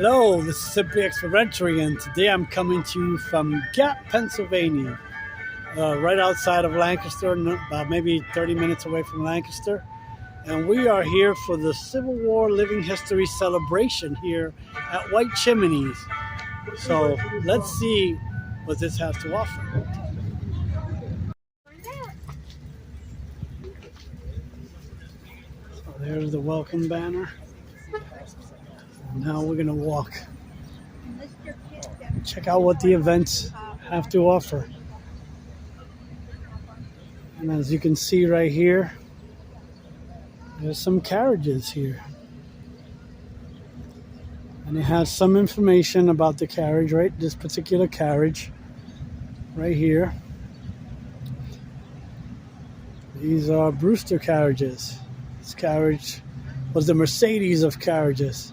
Hello, this is Simply Experiential, and today I'm coming to you from Gap, Pennsylvania, right outside of Lancaster, about maybe 30 minutes away from Lancaster. And we are here for the Civil War Living History celebration here at White Chimneys. So let's see what this has to offer. So there's the welcome banner. Now we're going to walk. Check out what the events have to offer. And as you can see right here, there's some carriages here. And it has some information about the carriage, right? This particular carriage right here. These are Brewster carriages. This carriage was the Mercedes of carriages.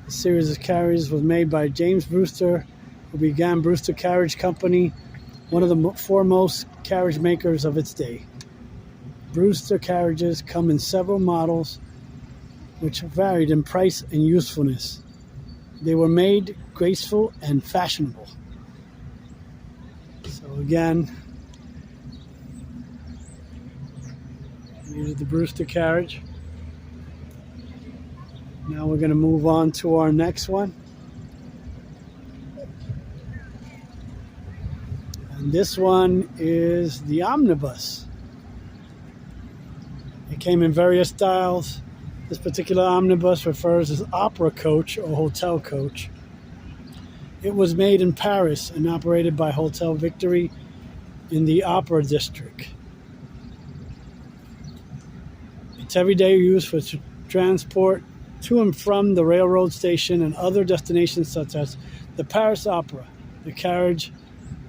The series of carriages was made by James Brewster, who began Brewster Carriage Company, one of the foremost carriage makers of its day. Brewster carriages come in several models, which varied in price and usefulness. They were made graceful and fashionable. So again, here's the Brewster carriage. Now we're going to move on to our next one. And this one is the omnibus. It came in various styles. This particular omnibus refers as opera coach or hotel coach. It was made in Paris and operated by Hotel Victory in the Opera District. It's everyday use for transport to and from the railroad station and other destinations such as the Paris Opera. The carriage,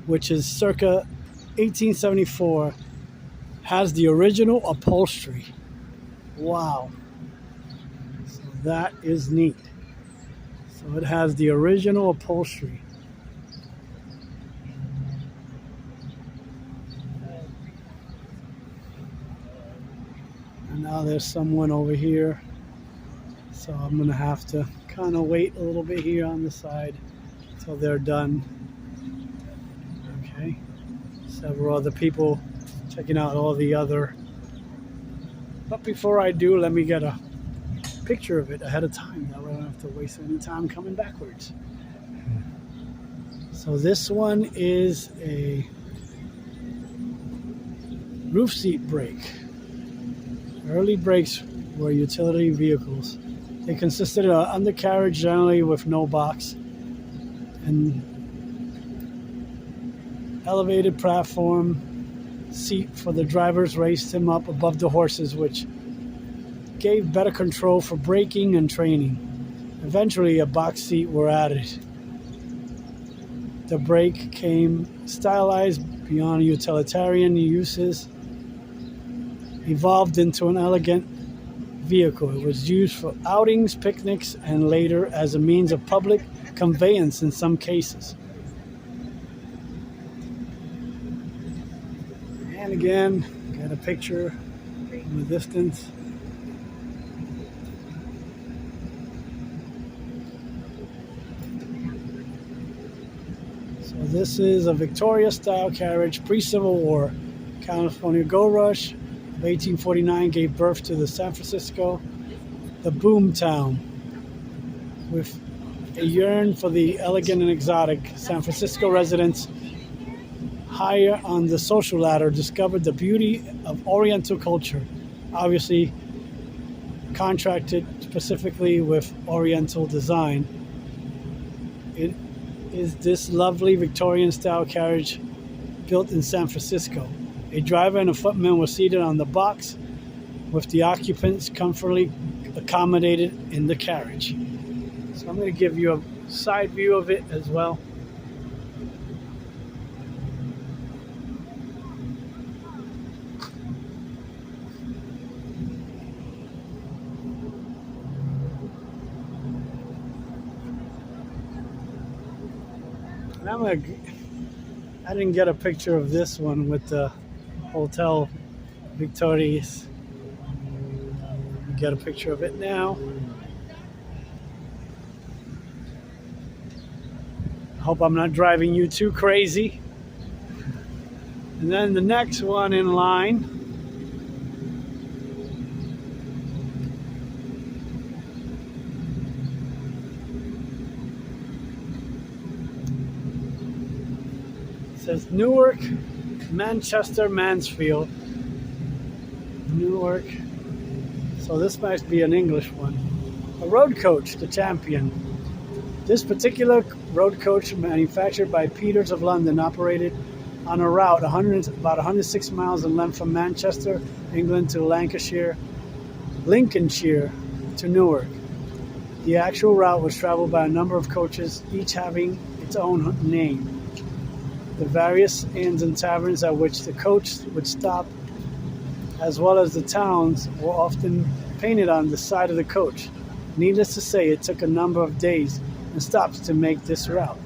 which is circa 1874, has the original upholstery. Wow. So that is neat. So it has the original upholstery. And now there's someone over here. So I'm going to have to kind of wait a little bit here on the side until they're done. Okay. Several other people checking out all the other. But before I do, let me get a picture of it ahead of time. That way I don't have to waste any time coming backwards. So this one is a roof seat brake. Early brakes were utility vehicles. They consisted of an undercarriage, generally with no box, and elevated platform seat for the drivers raised him up above the horses, which gave better control for braking and training. Eventually, a box seat were added. The brake came stylized beyond utilitarian uses, evolved into an elegant vehicle. It was used for outings, picnics, and later as a means of public conveyance in some cases. And again, got a picture from the distance. So this is a Victoria-style carriage, pre-Civil War. California Gold Rush of 1849 gave birth to the San Francisco, the boom town. With a yearn for the elegant and exotic, San Francisco residents higher on the social ladder discovered the beauty of Oriental culture, obviously contracted specifically with Oriental design. It is this lovely Victorian-style carriage built in San Francisco. A driver and a footman were seated on the box, with the occupants comfortably accommodated in the carriage. So I'm going to give you a side view of it as well. And I didn't get a picture of this one with the Hotel Victorious. Get a picture of it now. hope I'm not driving you too crazy. And then the next one in line says Newark, Manchester, Mansfield. Newark. So this might be an English one. A road coach, the champion. This particular road coach, manufactured by Peters of London, operated on a route about 106 miles in length from Manchester, England to Lincolnshire to Newark. The actual route was traveled by a number of coaches, each having its own name. The various inns and taverns at which the coach would stop, as well as the towns, were often painted on the side of the coach. Needless to say, it took a number of days and stops to make this route.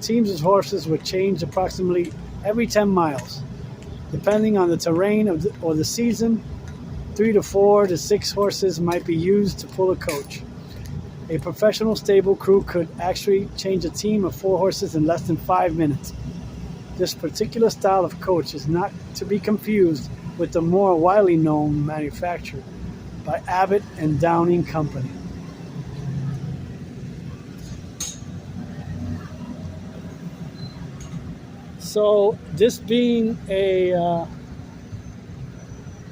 Teams of horses were changed approximately every 10 miles. Depending on the terrain or the season, 3 to 4 to 6 horses might be used to pull a coach. A professional stable crew could actually change a team of 4 horses in less than 5 minutes. This particular style of coach is not to be confused with the more widely known manufactured by Abbott and Downing Company. So this being a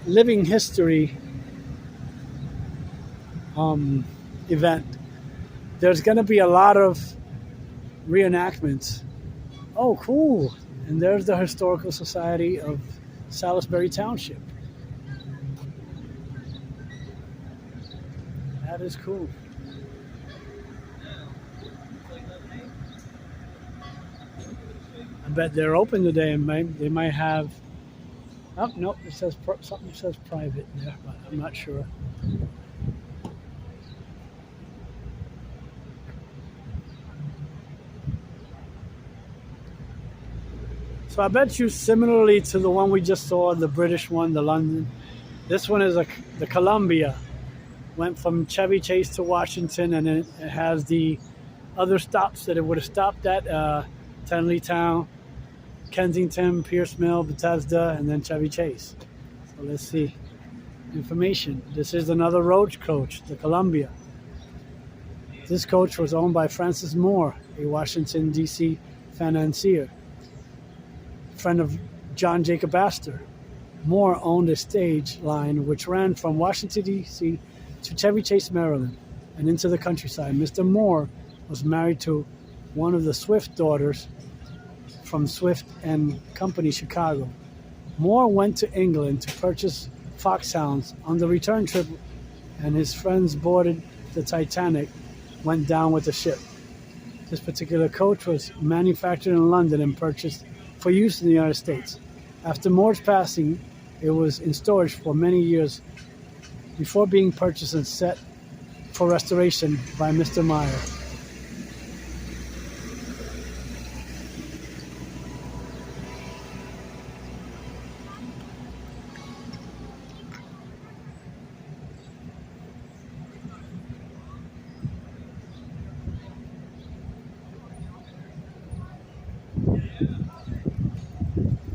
living history event, there's going to be a lot of reenactments. Oh, cool. And there's the Historical Society of Salisbury Township. That is cool. I bet they're open today, and they might have. Oh no, it says something says private there, but I'm not sure. So I bet you, similarly to the one we just saw, the British one, the London, this one is the Columbia. Went from Chevy Chase to Washington, and it has the other stops that it would have stopped at: Tenleytown, Kensington, Pierce Mill, Bethesda, and then Chevy Chase. So let's see. Information. This is another road coach, the Columbia. This coach was owned by Francis Moore, a Washington, D.C. financier, friend of John Jacob Astor. Moore owned a stage line which ran from Washington, D.C. to Chevy Chase, Maryland, and into the countryside. Mr. Moore was married to one of the Swift daughters from Swift and Company, Chicago. Moore went to England to purchase foxhounds. On the return trip, and his friends boarded the Titanic, went down with the ship. This particular coach was manufactured in London and purchased for use in the United States. After Moore's passing, it was in storage for many years before being purchased and set for restoration by Mr. Meyer.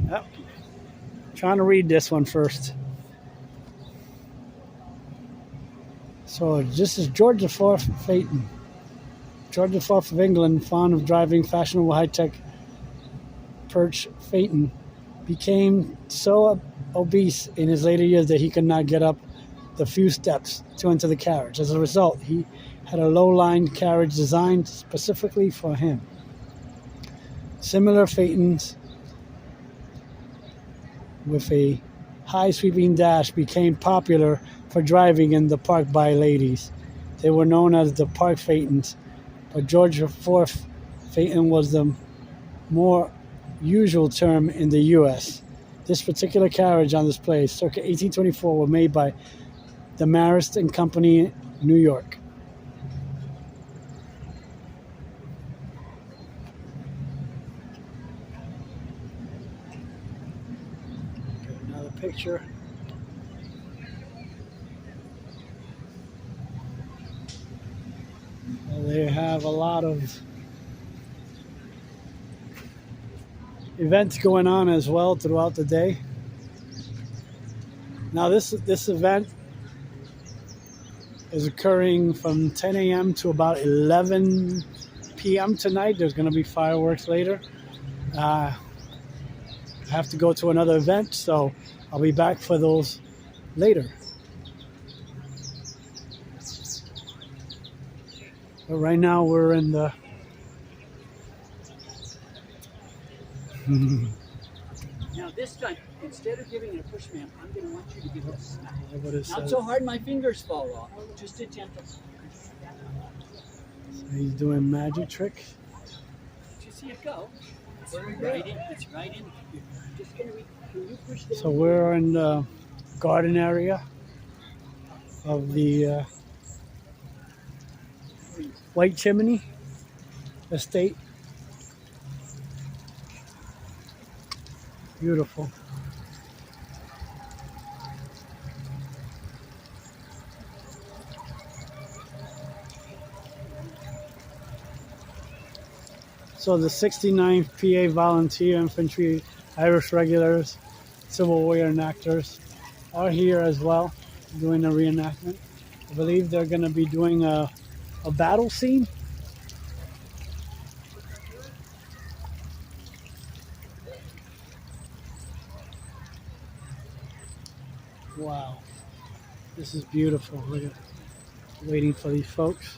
Yep. Trying to read this one first. So this is George IV Phaeton. George IV of England, fond of driving fashionable high-tech perch Phaeton, became so obese in his later years that he could not get up the few steps to enter the carriage. As a result, he had a low-lined carriage designed specifically for him. Similar Phaetons with a high sweeping dash became popular for driving in the park by ladies. They were known as the Park Phaetons, but George IV Phaeton was the more usual term in the U.S. This particular carriage on display, circa 1824, was made by the Marist and Company, New York. Another picture. Well, they have a lot of events going on as well throughout the day. Now this event is occurring from 10 a.m. to about 11 p.m. tonight. There's going to be fireworks later. I have to go to another event, so I'll be back for those later. But right now we're in the Now this time, instead of giving it a push, ma'am, I'm going to want you to give it a smack. what it Not says. so hard my fingers fall off, just a gentle. So he's doing magic tricks. Did you see it go? It's right in. It's right in. Just going to can you push down? So we're in the garden area of the White Chimney estate. Beautiful. So the 69th PA Volunteer Infantry, Irish Regulars, Civil War enactors are here as well, doing a reenactment. I believe they're going to be doing a battle scene. Wow, this is beautiful. Look at, waiting for these folks.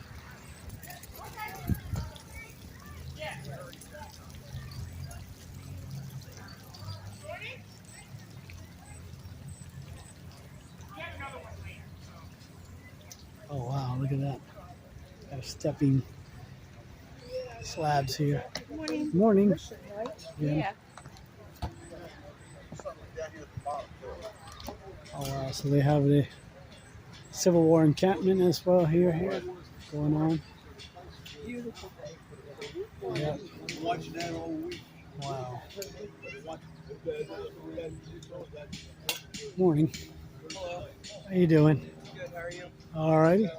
Oh wow, look at that. Got stepping slabs here. Morning. Morning. Yeah. Oh wow, so they have the Civil War encampment as well here going on. Beautiful. Yeah. Watching that all week. Wow. Morning. How you doing? Good, how are you? All righty.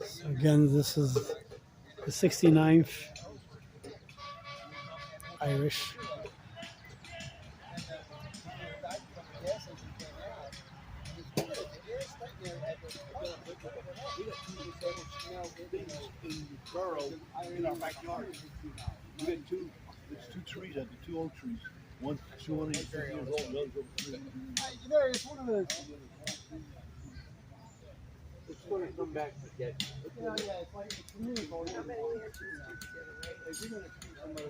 So again, this is the 69th Irish. In Borough, in our backyard. We got two trees, the two oak trees. One's 200 years old, the other's over 300. It's one of the. It's going to come back to get. Yeah, it's like the community vote. If you're going to choose somebody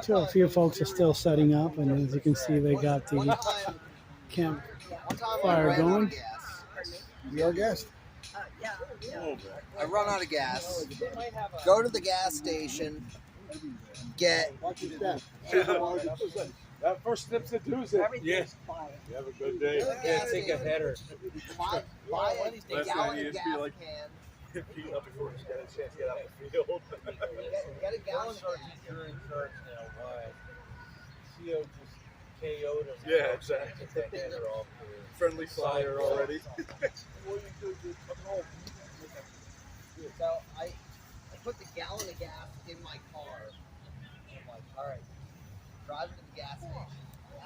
So a few folks are still setting up, and as you can see, they got the campfire going. You our guest? I run out of gas. Go to the gas station. Get. Watch your step. That first step's a doozy. Yes. You have a good day. Yeah, take a header. Buy a gallon of gas can. Pete up before he's got a chance to get out of the field. Get a gallon. You're in charge now. Why? CO just KO'd him. Yeah, exactly. Take that header off. Friendly fire already. So I put the gallon of gas in my car. I'm like, all right, driving to the gas station.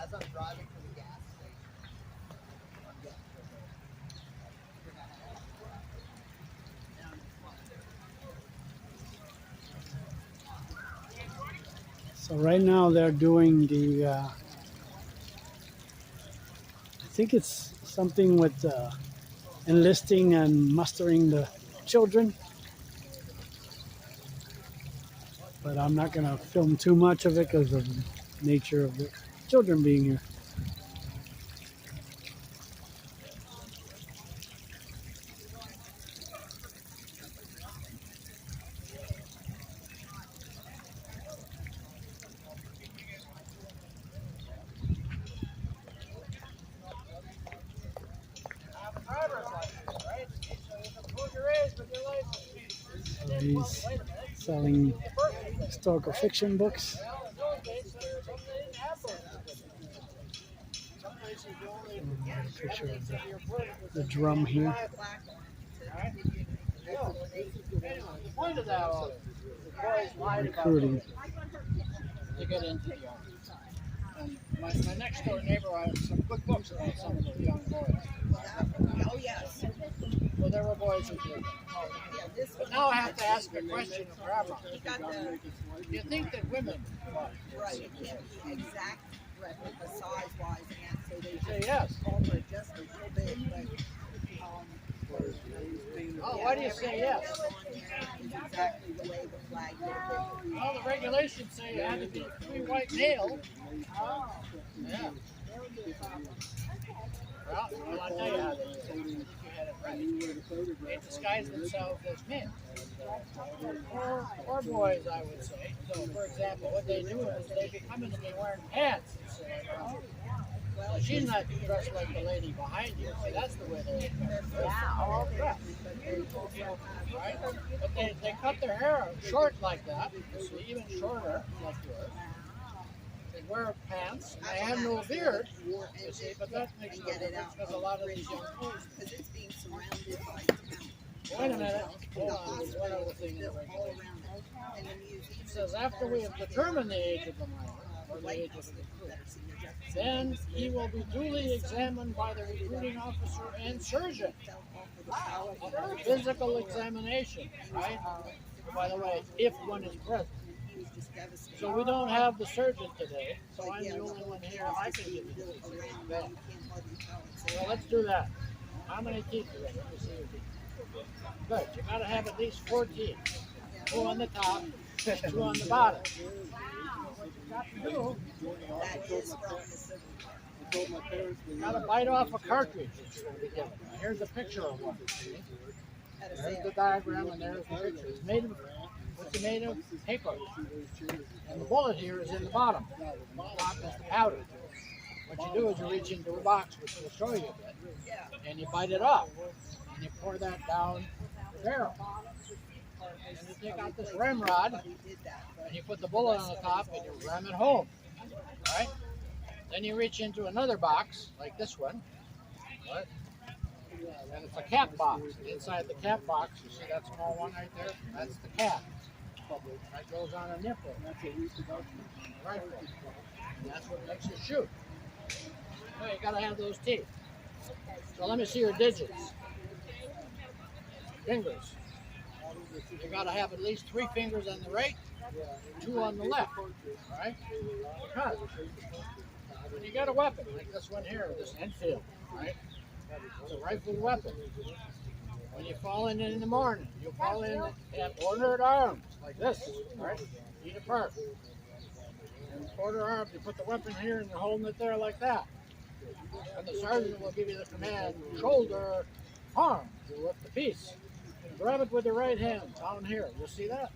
As I'm driving to the gas station, I'm getting So right now they're doing the, I think it's something with enlisting and mustering the children. But I'm not going to film too much of it because of the nature of the children being here. he's selling historical fiction books. And a picture of the drum here. Recruiting. To get into the army. And my next door neighbor had some good books about some of the young boys. Oh, yes. Well, there were boys who did. Yeah, this But one. now I have to ask a question of Grandma. He got the, Do you think that women right, it can't be exact replica size-wise, and that, so they say just yes? alter it just a little bit, but, Oh, why do you say yes? is exactly the way the flag is. Well, the regulations say it had to be 3 white male. Yeah. Well, I'll tell you how they do it. I think you had it right. They disguise themselves as men. Or boys, I would say. So, for example, what they do is they be coming to me wearing pants. Well, she's not dressed like the lady behind you. See, that's the way they're all dressed. Right? But they cut their hair short like that. You see, even shorter like yours. They wear pants. They have no beard. You see, but that makes no difference because a lot of these young boys. Because it's being surrounded by town. Wait a minute. Hold on. There's one other thing in the All regulation. around it. And the museum. It says after we have determined the age of the minor, or the age of the recruit, then he will be duly examined by the recruiting officer and surgeon. A physical examination, right? By the way, if one is present. So we don't have the surgeon today, so I'm the only one here. I can give you this. Well, let's do that. How many teeth do you have? Let me see your teeth. Good. You gotta have at least 4 teeth. 2 on the top, 2 on the bottom. You gotta bite off a cartridge. Here's a picture of one. There's the diagram and there's the picture. It's made of, what's it made of? Paper. And the bullet here is in the bottom. The top is the powder. What you do is you reach into a box, which will show you a bit, and you bite it off. And you pour that down the barrel. And you take out this ramrod, and you put the bullet on the top, and you ram it home. Right? Then you reach into another box, like this one. Right? And it's a cap box. Inside the cap box, you see that small one right there? That's the cap. That goes on a nipple. Rifle. And that's what makes you shoot. Well, you gotta have those teeth. So let me see your digits. Fingers. You gotta have at least 3 fingers on the right, 2 on the left. Right? Because when you got a weapon, like this one here, this Enfield, right? It's a rifled weapon. When you fall in the morning, you fall in at ordered arms, like this, right? Feet apart. And order arms, you put the weapon here and you're holding it there like that. And the sergeant will give you the command, shoulder, arm, you lift the piece. Grab it with your right hand, down here. You see that?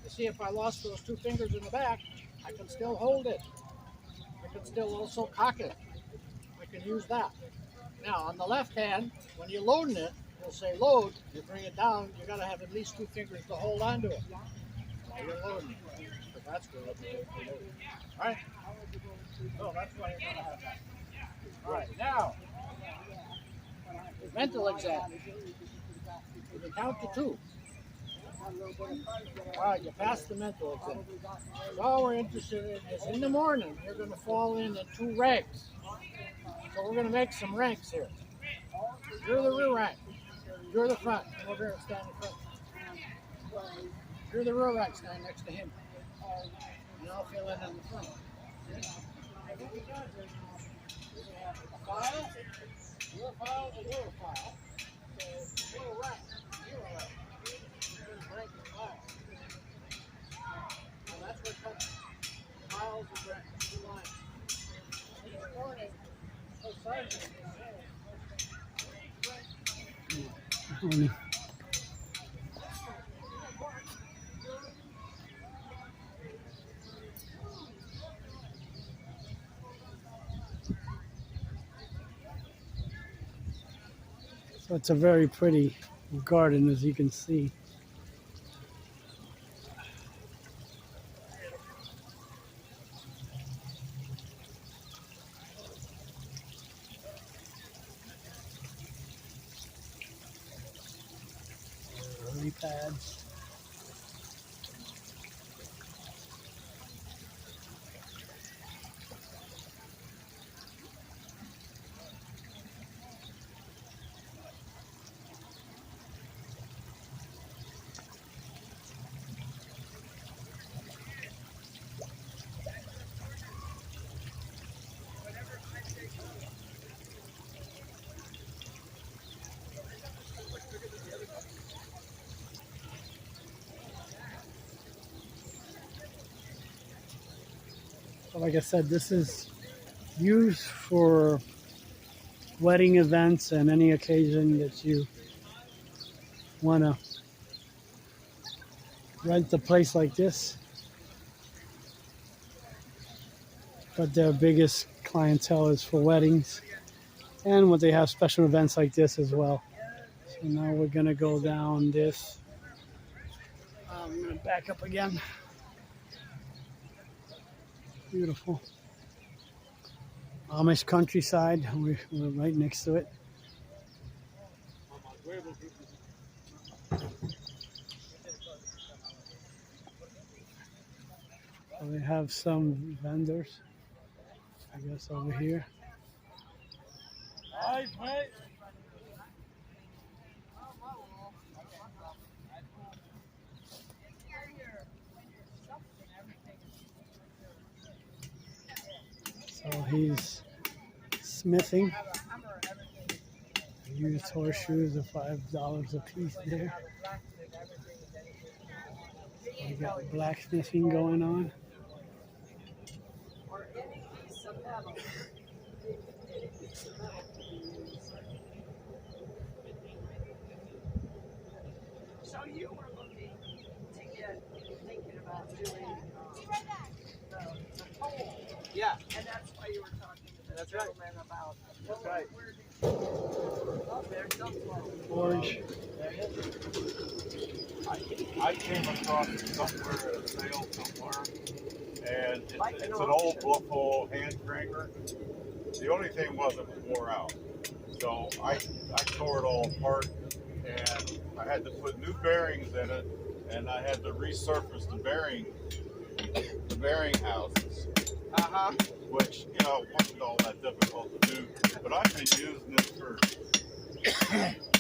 You see, if I lost those 2 fingers in the back, I can still hold it. I can still also cock it. I can use that. Now, on the left hand, when you're loading it, you'll say load. You bring it down, you got to have at least 2 fingers to hold onto it while you're loading it. So that's good. All right? So that's why you're going to have that. All right, now, mental exam. You can count to 2. All right, you passed the mental exam. So all we're interested in is in the morning, you're going to fall in 2 ranks. So we're going to make some ranks here. You're the rear rank. You're the front. Come over here and stand in front. You're the rear rank. Stand next to him. And I'll fill in the front. A file. Your file and your file. So your rank. Your rank. Rank and file. So that's what comes. Files and ranks. 2 lines. Each morning. So it's a very pretty garden, as you can see. lily pads. So like I said, this is used for wedding events and any occasion that you want to rent a place like this. But their biggest clientele is for weddings, and when they have special events like this as well. So now we're gonna go down this. I'm gonna back up again. Beautiful Amish countryside. We're right next to it. So we have some vendors, I guess, over here. So he's smithing. Used horseshoes are $5 a piece there. So we got blacksmithing going on. So you were looking to get thinking about doing the pole, Yeah, and that's why you were talking to the That's right. gentleman about. That's right. Oh, there's some Orange. I came across it somewhere at a sale somewhere, and it's an old Buffalo hand cranker. The only thing was it was wore out, so I tore it all apart, and I had to put new bearings in it, and I had to resurface the bearing houses, which wasn't all that difficult to do. But I've been using it for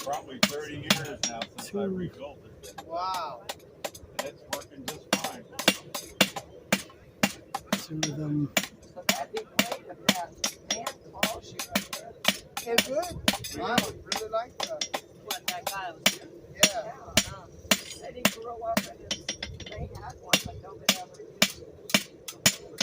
probably 30 years now since I rebuilt it. Wow. And it's working just fine. Two of them. So that'd be great if that man calls you right there. It's good. I would really like that. What, that guy was here? Yeah. Said he grew up and they had one, but nobody ever used it.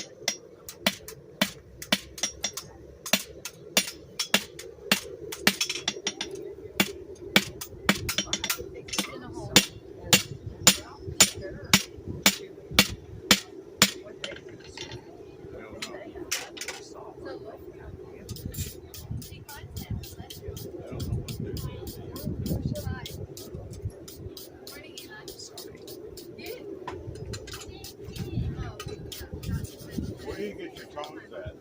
Where do you get your tones at?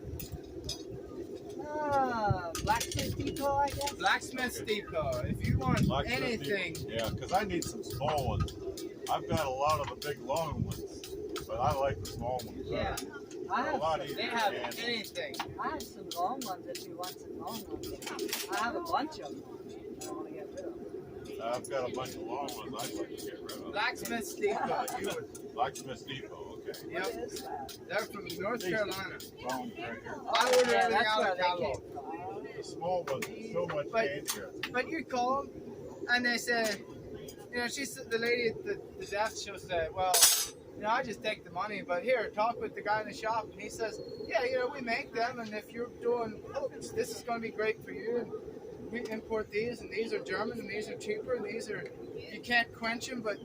Blacksmith Depot, I guess. Blacksmith's Depot. If you want anything. Yeah, because I need some small ones. I've got a lot of the big long ones, but I like the small ones. Yeah. They're a lot They easier to have handle. anything. I have some long ones if you want some long ones. I have a bunch of them. I don't want to get rid of them. I've got a bunch of long ones I'd like to get rid of. Blacksmith's Depot. You would. Blacksmith Depot, okay. Yep. What is that? They're from North Carolina. Bone breaker. I order Yeah, everything that's out where of they Cabo. came from. The small ones are so much But- handier. But you call them, and they say, she's the lady at the desk. She'll say, well, I just take the money, but here, talk with the guy in the shop, and he says, yeah, we make them, and if you're doing, this is going to be great for you. And we import these, and these are German, and these are cheaper, and these are, you can't quench them, but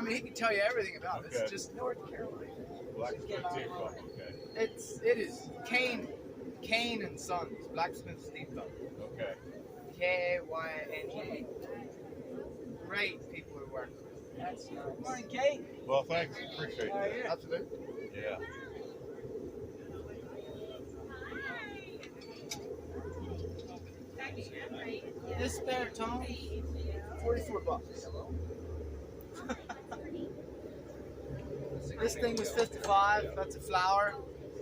he can tell you everything about it. Okay. It's just North Carolina. Blacksmith Depot, okay. it is Kane and Sons, Blacksmith's Depot. Okay. Kayne. Great people to work with. That's nice. Morning, Kate. Well, thanks. Appreciate Oh, that. yeah. Absolutely. Yeah. This spare tone, $44. This thing was 55. That's a flower.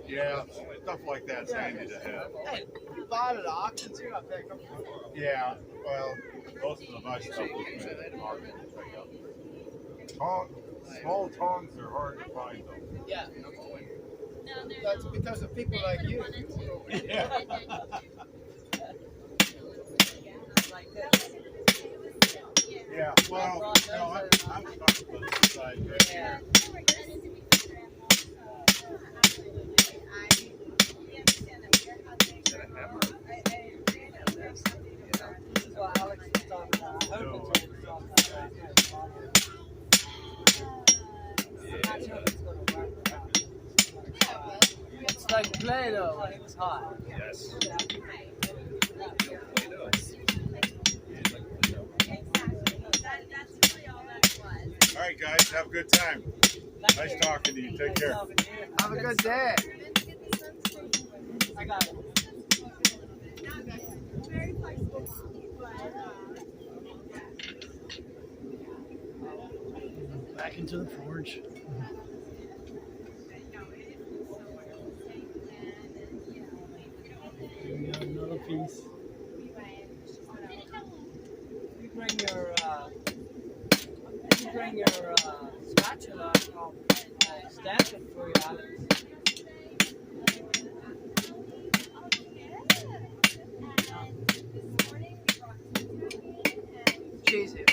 Yeah, stuff like that's handy to have. Hey, you bought it at auction too. I picked them. Yeah, well, most of the nice stuff was made at the market. Small tongs are hard to find though. Yeah. That's because of people like you. Yeah. Yeah, well, you know, I'm stuck with the side right here. This is what Alex was talking about. I hope it's what he's talking about. I'm not sure if it's going to work. It's like Play-Doh when it's hot. Yes. All right, guys, have a good time. Nice talking to you. Take care. Have a good day. I got it. Back into the forge. We got another piece. You bring your spatula. I'll stamp it for you, Alex. Cheesy.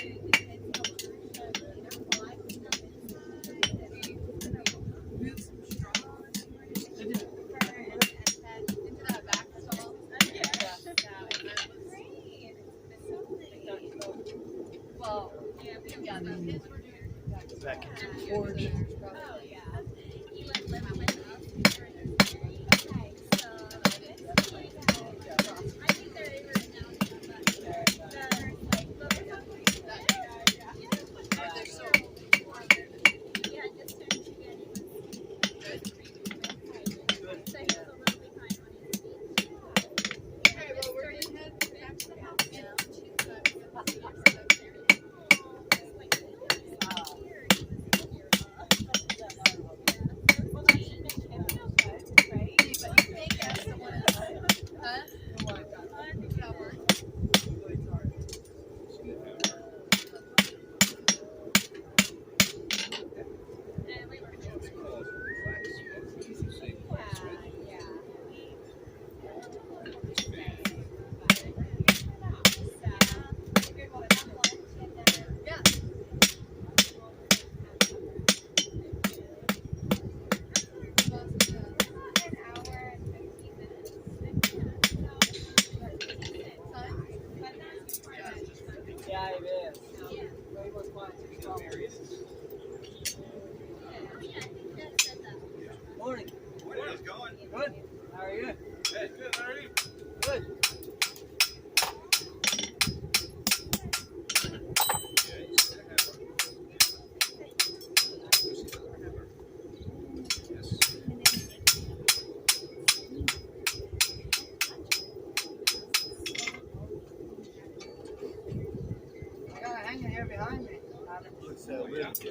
Back into the forge. Yeah, it is. Morning. How's it going? Good. How are you? Hey, good. How are you? Good. I got it hanging here behind me.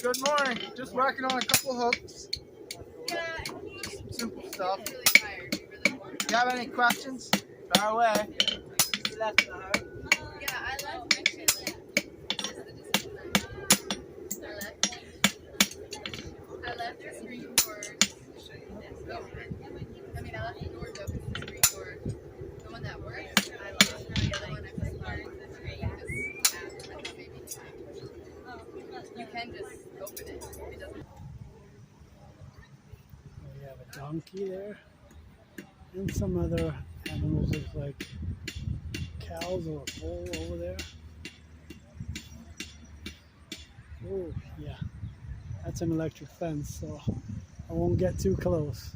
Good morning. Just working on a couple hooks. Simple stuff. If you have any questions, fire away. Left in the house. I left the screen board open. I mean, I left the doors open to the screen board. The one that works, I lost the other one. I just learned the screen because maybe you can just open it. It doesn't. We have a donkey there. And some other animals look like cows or a bull over there. Oh, yeah. That's an electric fence, so I won't get too close.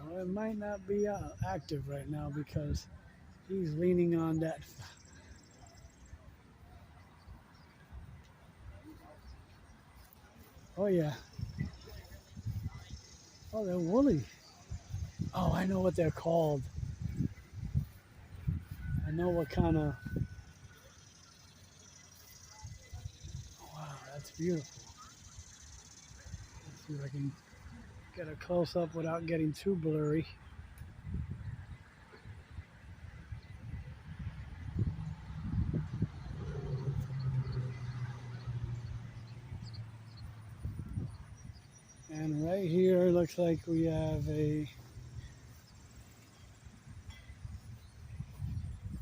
Well, it might not be active right now because he's leaning on that. Oh, yeah. Oh, they're woolly. Oh, I know what they're called. know what kind of. Wow, that's beautiful. Let's see if I can get a close up without getting too blurry. And right here looks like we have a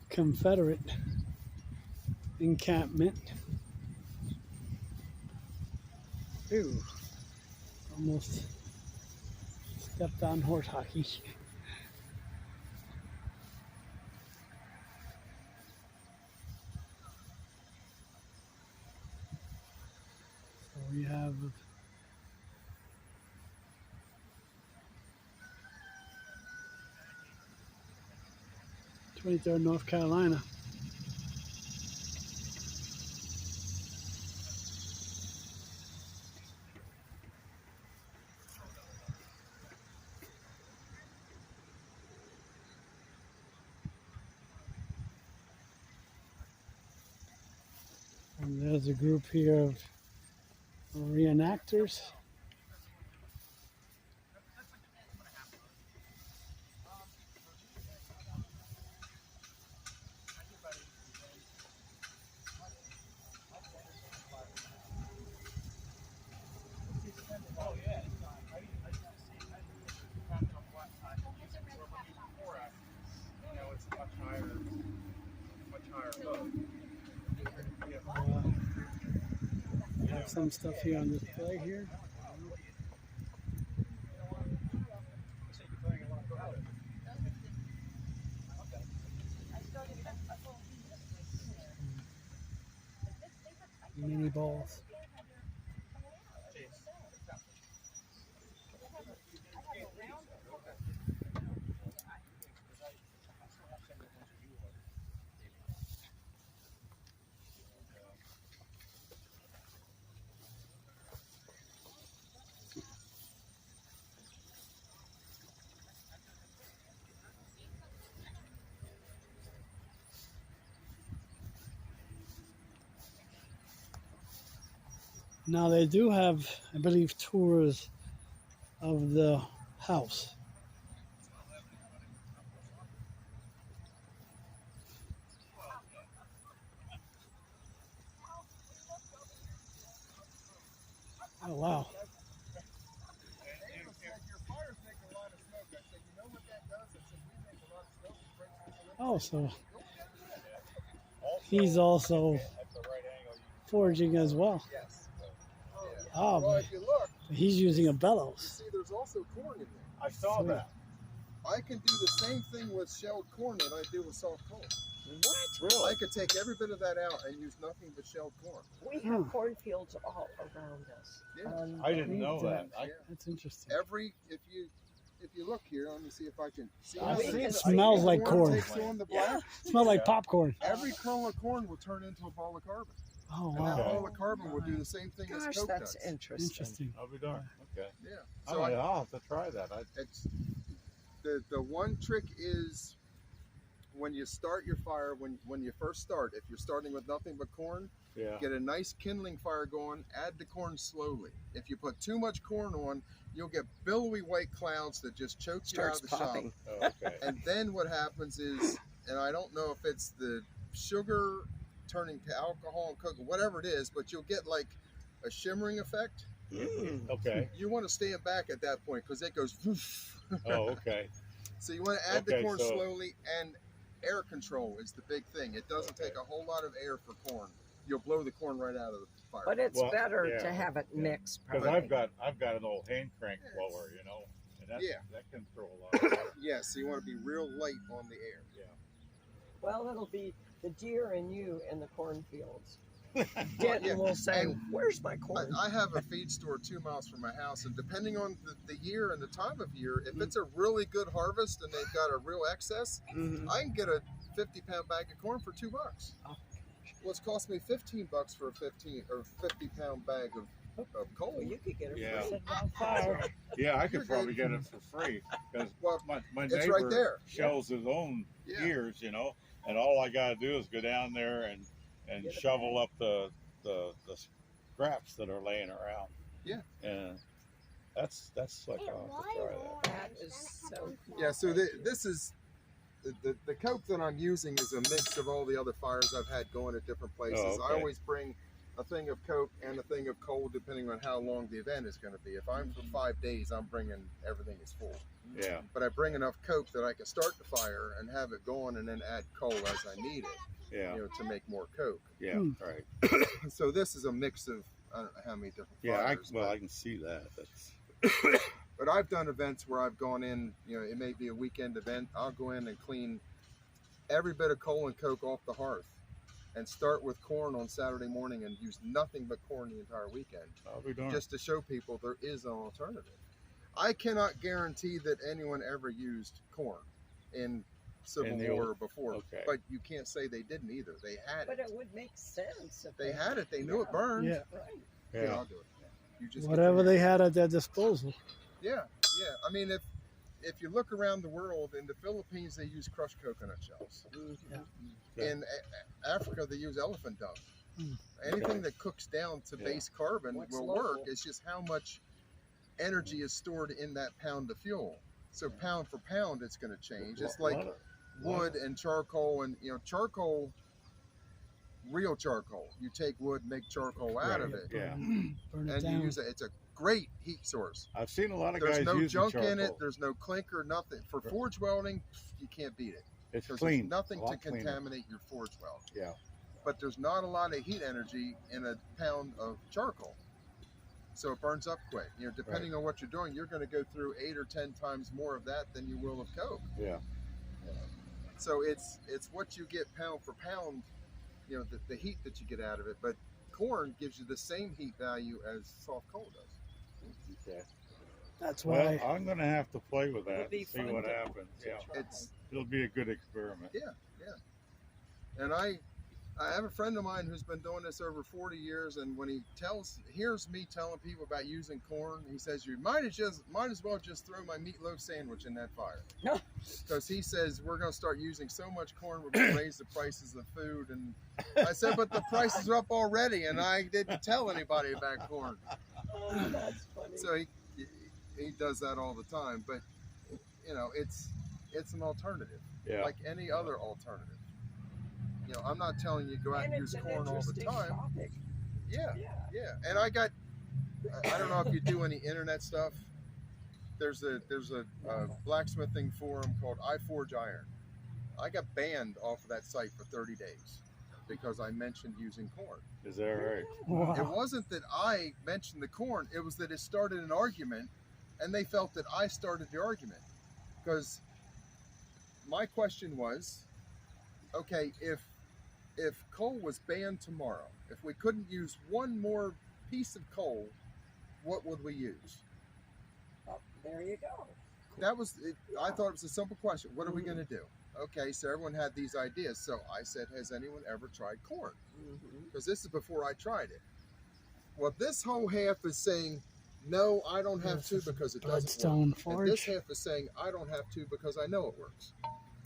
Confederate encampment. Ooh, almost stepped on horse hockey. So we have 23rd North Carolina. And there's a group here of reenactors. We have some stuff here on display here. Mini balls. Now they do have, I believe, tours of the house. Oh wow. Oh, so he's also foraging as well. Oh, Well, if you look, he's using a you bellows. see there's also corn in there. I saw that. I can do the same thing with shelled corn that I do with soft corn. What? I could take every bit of that out and use nothing but shelled corn. We have cornfields all around us. Yeah. I didn't know that. That's interesting. If you look here, let me see if I can see. I how see the it smells like corn. takes on the black. Smells like popcorn. Every kernel of corn will turn into a ball of carbon. Oh And that wow. ball of carbon will do the same thing as Gosh, coke that's does. interesting. Interesting. I'll be darned. Okay. Yeah. So So I'll have to try that. it's the one trick is when you start your fire, when you first start, if you're starting with nothing but corn, Yeah. get a nice kindling fire going, add the corn slowly. If you put too much corn on, you'll get billowy white clouds that just choke you out Starts of the popping. shop. Oh, okay. And then what happens is, and I don't know if it's the sugar turning to alcohol and cocoa, whatever it is, but you'll get like a shimmering effect. Okay. You want to stand back at that point because it goes woof. Oh, okay. So you want to add the Okay, corn so- slowly, and air control is the big thing. It doesn't take a whole lot of air for corn. You'll blow the corn right out of the fire. But it's Well, better yeah, to have it mixed. Because Probably. I've got an old hand crank blower, you know, and that that can throw a lot of water. Yes, so you want to be real light on the air. Yeah. Well, it'll be the deer and you in the cornfields. Denton yeah, will say, and "Where's my corn?" I have a feed store 2 miles from my house, and depending on the year and the time of year, if it's a really good harvest and they've got a real excess, I can get a 50-pound bag of corn for $2. Oh. Well, it's cost me $15 for a 50-pound bag of of coal. Well, you could get it Yeah. free. Set it on fire. Yeah, I could You're probably good. get it for free because Well, my it's neighbor right there. shells his own Yeah. gears, you know, and all I gotta do is go down there and Get it shovel up the scraps that are laying around. Yeah. And that's like I'll have to try that. That is so cool. Yeah, so this is the coke that I'm using is a mix of all the other fires I've had going at different places. Oh, I okay. always bring a thing of coke and a thing of coal depending on how long the event is going to be. If I'm for 5 days, I'm bringing everything is full. Yeah. But I bring enough coke that I can start the fire and have it going and then add coal as I need it, Yeah. you know, to make more coke. Yeah. Hmm. Right. So this is a mix of I don't know how many different Yeah. fires. I can see that. That's But I've done events where I've gone in, you know, it may be a weekend event. I'll go in and clean every bit of coal and coke off the hearth and start with corn on Saturday morning and use nothing but corn the entire weekend I'll be darned. just to show people there is an alternative. I cannot guarantee that anyone ever used corn in Civil In the War old- before, okay. but you can't say they didn't either. They had But it. it would make sense if They had it. They knew it burned. Yeah. Right. Yeah, Yeah. I'll do it. You just get Whatever your- they had at their disposal. Yeah, yeah. I mean, if you look around the world, in the Philippines they use crushed coconut shells. Yeah. In Africa they use elephant dung. Mm. Anything that cooks down to Yeah. base carbon What's will local? work. It's just how much energy is stored in that pound of fuel. So pound for pound, it's going to change. It's like wood and charcoal, and charcoal. Real charcoal. You take wood, make charcoal out of it, Yeah. Burn it and you down. use it. It's a great heat source. I've seen a lot of There's guys no using junk in it. charcoal. There's no clinker, nothing. For Right. forge welding, you can't beat it. It's Because clean. there's nothing A lot to cleaner. contaminate your forge weld. Yeah. But there's not a lot of heat energy in a pound of charcoal. So it burns up quick. Depending on what you're doing, you're going to go through 8 or 10 times more of that than you will of coke. Yeah. So it's what you get pound for pound, the heat that you get out of it. But corn gives you the same heat value as soft coal does. Okay. That's Well, why. I'm going to have to play with It'll that be and see fun what to- happens. Yeah. It's It'll be a good experiment. And I have a friend of mine who's been doing this over 40 years, and when he hears me telling people about using corn, he says, "You might as well just throw my meatloaf sandwich in that fire." No. Because he says we're going to start using so much corn, we're going to raise the prices of food. And I said, "But the prices are up already, and I didn't tell anybody about corn." Oh, that's funny. So he does that all the time, but it's an alternative, Yeah. like any other alternative. I'm not telling you go out and And use it's an corn all the interesting time. topic. Yeah, Yeah. yeah. And I don't know if you do any internet stuff. There's a blacksmithing forum called I Forge Iron. I got banned off of that site for 30 days because I mentioned using corn. Is that right? It Wow. wasn't that I mentioned the corn, it was that it started an argument, and they felt that I started the argument. Because my question was, okay, if coal was banned tomorrow, if we couldn't use one more piece of coal, what would we use? Oh, there you go. That was it. I thought it was a simple question. What are we going to do? Okay, so everyone had these ideas. So I said, has anyone ever tried corn? Mhm. Because this is before I tried it. Well, this whole half is saying, no, I don't have to because it doesn't Bloodstone work. And this forge. half is saying, I don't have to because I know it works.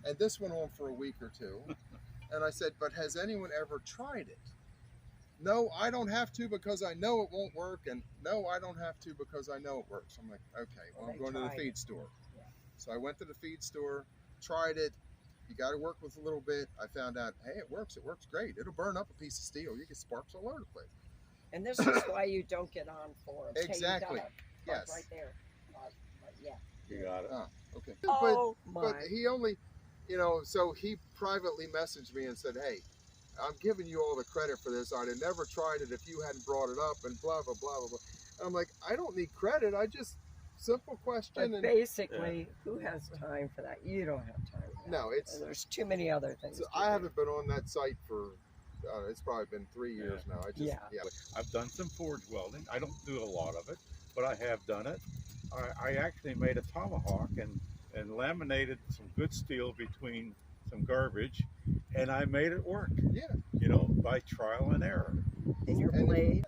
And this went on for a week or two. And I said, but has anyone ever tried it? No, I don't have to because I know it won't work. And no, I don't have to because I know it works. I'm like, okay, well, I'm They going to the tried feed it. store. Yeah. So I went to the feed store, tried it. You got to work with a little bit. I found out, hey, it works. It works great. It'll burn up a piece of steel. You get sparks all over the place. And this is why you don't get on forums. Hey, you Exactly. got it. Yes. Right there. But yeah. You got it. Okay. Oh, but my. he only, so he privately messaged me and said, hey, I'm giving you all the credit for this. I'd have never tried it if you hadn't brought it up and blah, blah, blah, blah, blah. And I'm like, I don't need credit. Simple question. But And basically, who has time for that? You don't have time for that. no, And there's too many other things. so to I do. haven't been on that site for, it's probably been 3 years now. Yeah. I've done some forge welding. I don't do a lot of it, but I have done it. I actually made a tomahawk and laminated some good steel between some garbage, and I made it work. Yeah. By trial and error. In your And- blade.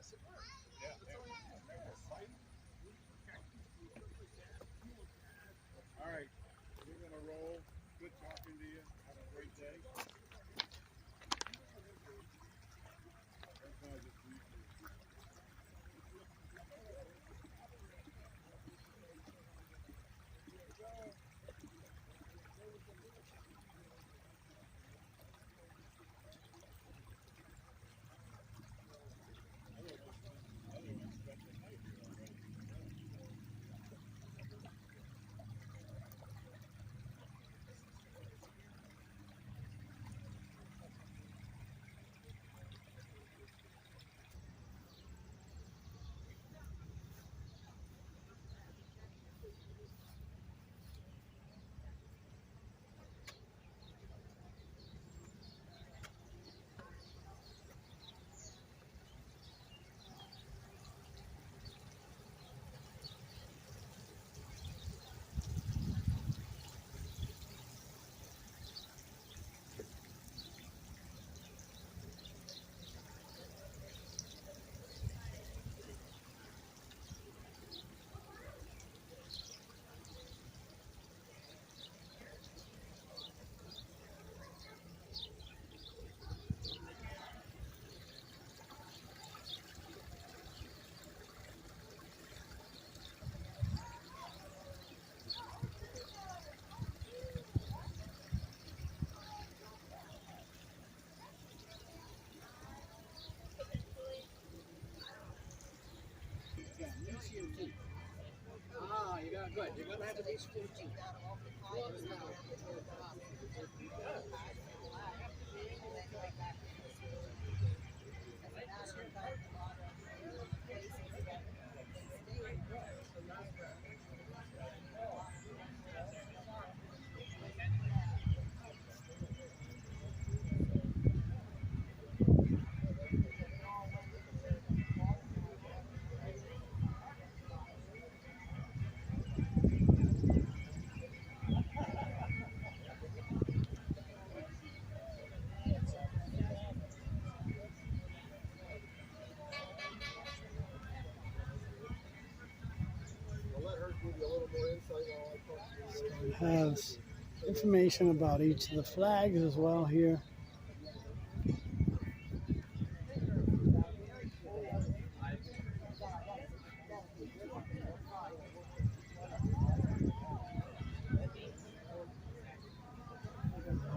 So it has information about each of the flags as well here.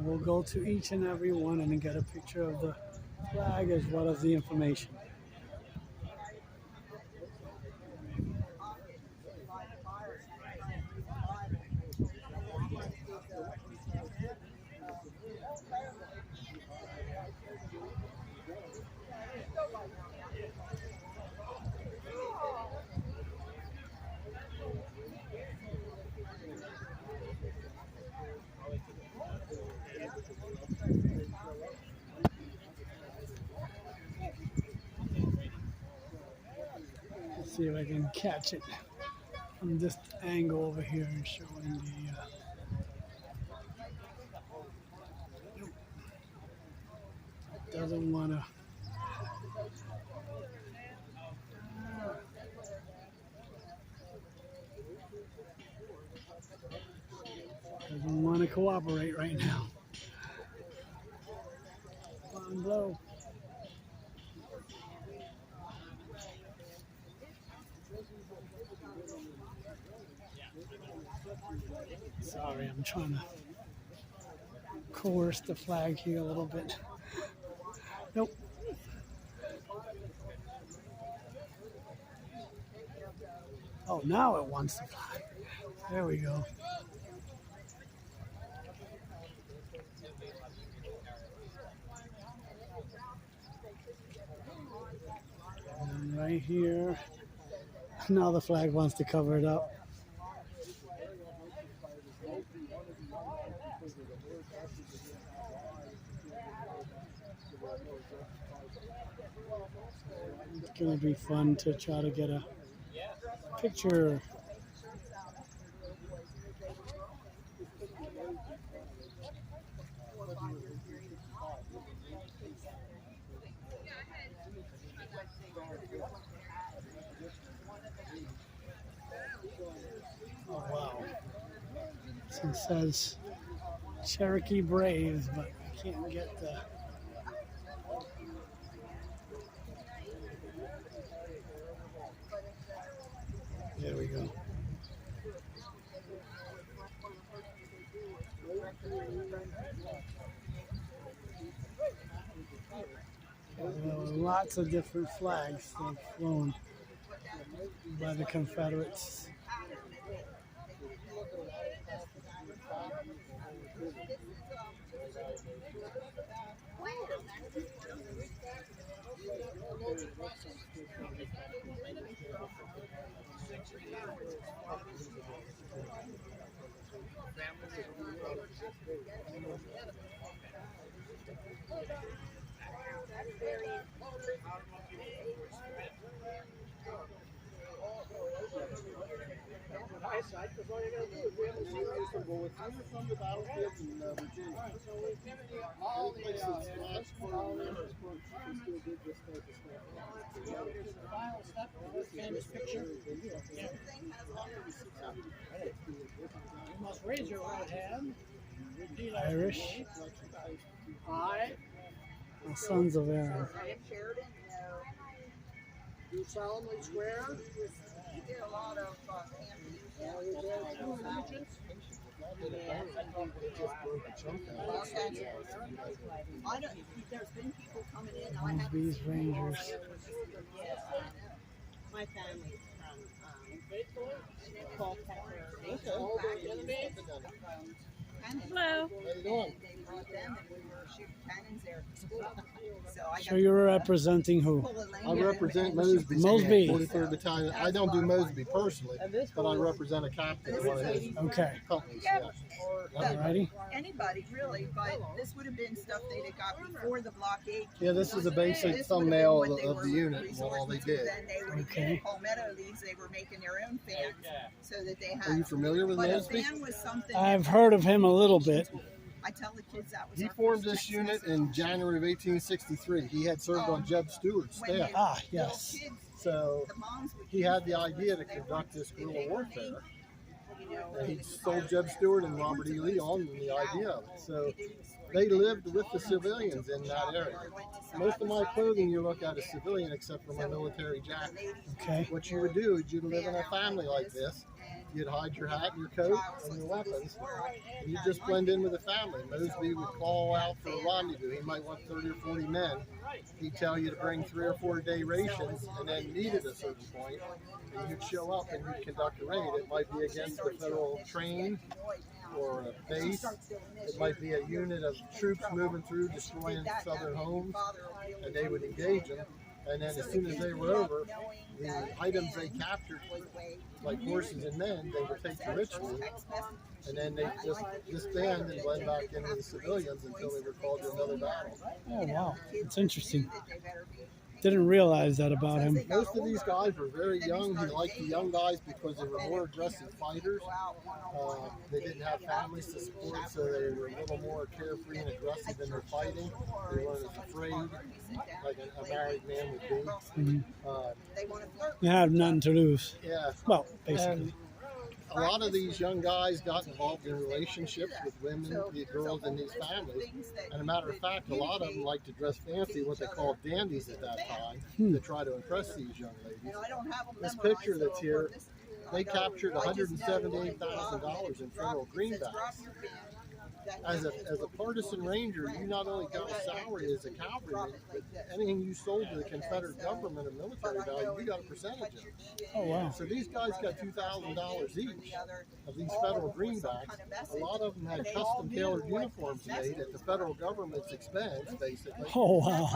We'll go to each and every one and get a picture of the flag as well as the information. Let's see if I can catch it from this angle over here and showing the doesn't want to cooperate right now. Come on, blow. Sorry, I'm trying to coerce the flag here a little bit. Nope. Oh, now it wants to fly. There we go. And right here, now the flag wants to cover it up. It's going to be fun to try to get a picture. Oh, wow. It says Cherokee Braves, but I can't get the... There we go. Lots of different flags that have flown by the Confederates. Famous picture. Yeah. You must raise your right hand. Irish. I, The Sons of Aaron. do solemnly swear You did a lot of allegiance I don't. There's been people coming in. I One of haven't these seen them all. Rangers. My family's from Hello. How you doing? They brought them and we were shooting cannons there at school. So I So you're representing who? I represent Mosby. Mosby. 43rd Battalion. I don't do Mosby personally, but I represent a captain of one of his Okay. companies. Yeah, Yeah. Alrighty. anybody really, but this would have been stuff they'd have got before the blockade. Yeah, this is a basic This would have been thumbnail what of, they of were the unit and all resorting they to. did. Then they would have Okay. Palmetto leaves. They were making their own fans so that they had. Are you familiar with But a Mosby? fan was something. I've heard of him a little bit. I tell the kids that was. He our formed first this text unit message. in January of 1863. He had served on Jeb Stewart's When they staff. Ah, little yes. kids, So the moms would he had the idea to conduct this guerrilla warfare. you know, And he sold Jeb Stewart and Robert E. Lee on the idea of it. So they lived with the civilians in that area. Most of my clothing you look at is civilian except for my military jacket. Okay. What you would do is you'd live in a family like this. You'd hide your hat and your coat and your weapons, and you'd just blend in with the family. Mosby would call out for a rendezvous. He might want 30 or 40 men. He'd tell you to bring 3 or 4 day rations and then meet at a certain point, and you'd show up and you'd conduct a raid. It might be against the federal train or a base. It might be a unit of troops moving through, destroying southern homes, and they would engage them. And then as soon as they were over, the items they captured, like horses and men, they would take to Richmond, and then they just disband and blend back in with the civilians until they were called to another battle. Oh, wow. It's interesting. Didn't realize that about him. Most of these guys were very young. He liked the young guys because they were more aggressive fighters. They didn't have families to support, so they were a little more carefree and aggressive in their fighting. They weren't as afraid like a married man would be. You have none to lose. Yeah. Well, basically. And a lot of these young guys got involved in relationships with women, the girls in these families. And a matter of fact, a lot of them like to dress fancy, what they called dandies at that time, to try to impress these young ladies. This picture that's here, they captured $178,000 in federal greenbacks. As a partisan ranger, you not only got a salary as a cavalryman, but anything you sold to the Confederate government of military value, you got a percentage of it. Oh, wow. So these guys got $2,000 each of these federal greenbacks. A lot of them had custom tailored uniforms made at the federal government's expense, basically. Oh, wow.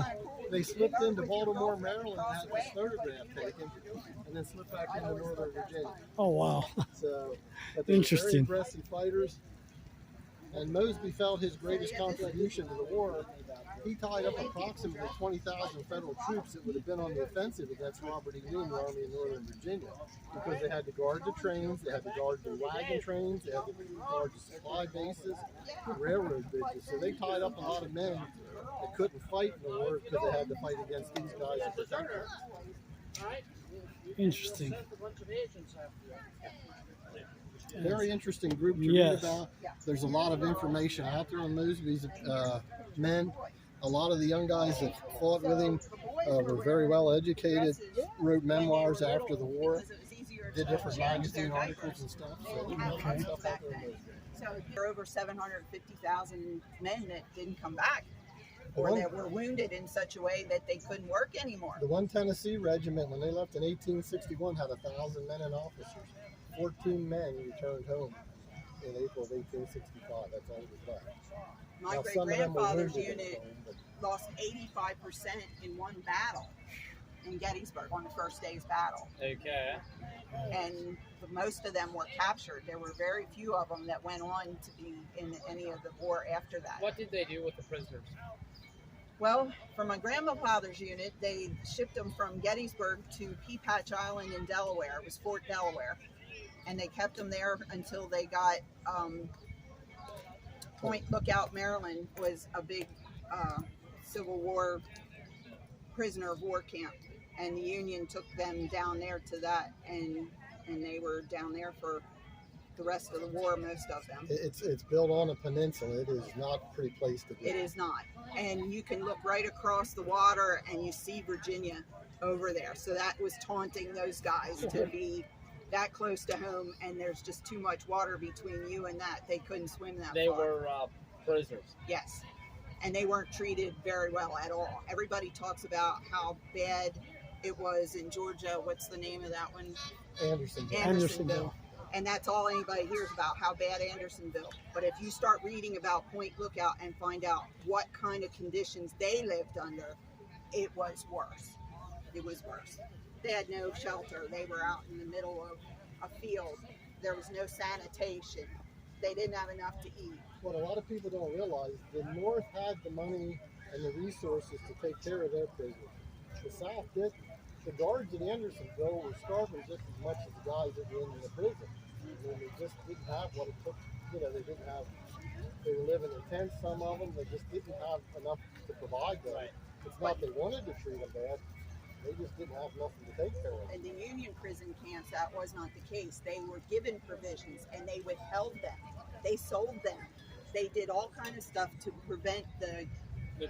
They slipped into Baltimore, Maryland, and had this photograph taken, and then slipped back into Northern Virginia. Oh, wow. So, but they were Interesting. very aggressive fighters. And Mosby felt his greatest contribution to the war. He tied up approximately 20,000 federal troops that would have been on the offensive against Robert E. Lee and the Army of Northern Virginia, because they had to guard the trains, they had to guard the wagon trains, they had to guard the supply bases, the railroad bridges. So they tied up a lot of men that couldn't fight in the war because they had to fight against these guys and protect them. Interesting. Very interesting group to Yes. read about. There's a lot of information out there on Mosby's men. A lot of the young guys that fought with him were very well educated, wrote memoirs after the war, did different magazine articles and stuff. So there's a lot of stuff out there on Mosby. So there are over 750,000 men that didn't come back, or that were wounded in such a way that they couldn't work anymore. The 1 Tennessee Regiment, when they left in 1861, had 1,000 men and officers. 14 men returned home in April of 1865. That's all that was left. My Now, great some of them were grandfather's wounded in unit home, but lost 85% in one battle in Gettysburg on the first day's battle. Okay. And most of them were captured. There were very few of them that went on to be in any of the war after that. What did they do with the prisoners? Well, for my grandfather's unit, they shipped them from Gettysburg to Pea Patch Island in Delaware. It was Fort Delaware. And they kept them there until they got Point Lookout, Maryland was a big Civil War prisoner of war camp. And the Union took them down there to that, and they were down there for the rest of the war, most of them. it's built on a peninsula. It is not a pretty place to be. It is not. And you can look right across the water and you see Virginia over there. So that was taunting those guys to be that close to home, and there's just too much water between you and that. They couldn't swim that They far. were prisoners. Yes. And they weren't treated very well at all. Everybody talks about how bad it was in Georgia. What's the name of that one? Andersonville. And that's all anybody hears about, how bad Andersonville. But if you start reading about Point Lookout and find out what kind of conditions they lived under, it was worse. It was worse. They had no shelter. They were out in the middle of a field. There was no sanitation. They didn't have enough to eat. What a lot of people don't realize, the North had the money and the resources to take care of their prisoners. The South didn't. The guards in Andersonville were starving just as much as the guys that were in the prison. I mean, they just didn't have what it took. You know, they were living in tents, some of them. They just didn't have enough to provide them. Right. It's not they wanted to treat them bad. They just didn't have nothing to take care of. In the Union prison camps, that was not the case. They were given provisions and they withheld them. They sold them. They did all kinds of stuff to prevent the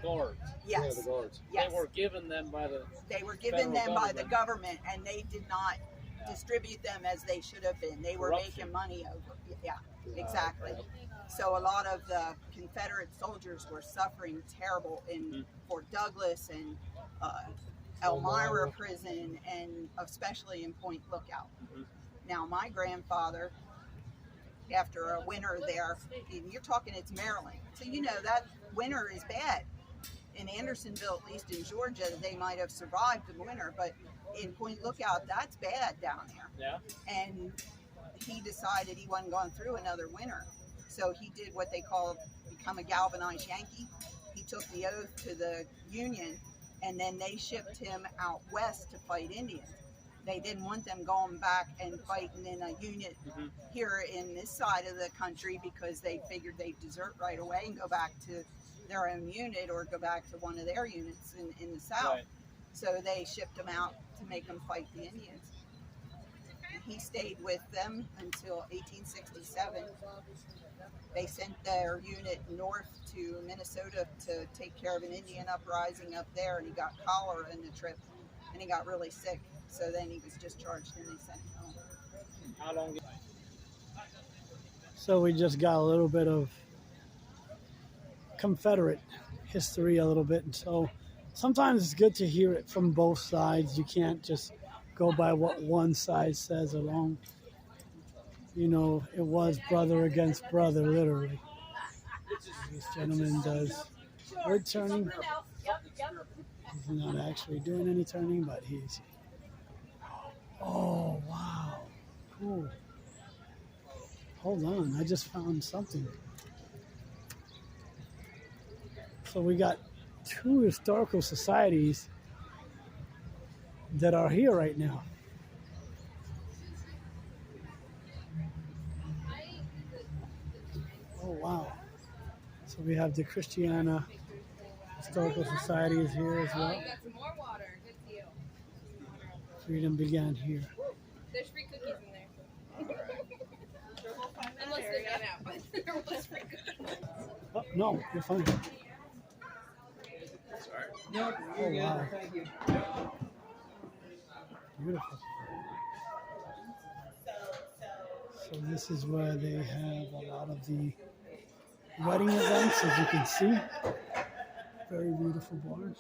guards. Yes. Yeah, the guards. Yes. They were given them by the. They were given them by the government, and they did not distribute them as they should have been. They were making money over. Yeah, exactly. So a lot of the Confederate soldiers were suffering terrible in Fort Douglas and Elmira prison, and especially in Point Lookout. Now, my grandfather, after a winter there, and you're talking it's Maryland, so you know that winter is bad. In Andersonville, at least in Georgia, they might have survived the winter, but in Point Lookout, that's bad down there. Yeah. And he decided he wasn't going through another winter. So he did what they call become a galvanized Yankee. He took the oath to the Union, and then they shipped him out west to fight Indians. They didn't want them going back and fighting in a unit here in this side of the country, because they figured they'd desert right away and go back to their own unit or go back to one of their units in the South. Right. So they shipped him out to make them fight the Indians. He stayed with them until 1867. They sent their unit north to Minnesota to take care of an Indian uprising up there, and he got cholera in the trip, and he got really sick. So then he was discharged and they sent him home. How long? So we just got a little bit of Confederate history, a little bit. And so sometimes it's good to hear it from both sides. You can't just go by what one side says alone. You know, it was brother against brother, literally. This gentleman does wood turning. He's not actually doing any turning, but he's... Oh, wow. Cool. Hold on, I just found something. So we got two historical societies that are here right now. Oh, wow. So we have the Christiana Historical Society is here as well. You got some more water. Good deal. Freedom began here. There's free cookies in there. Unless they're not out, but there was free cookies. Oh, no, you're fine. No, Oh, wow. Thank you. Beautiful. So this is where they have a lot of the wedding events, as you can see. Very beautiful bars.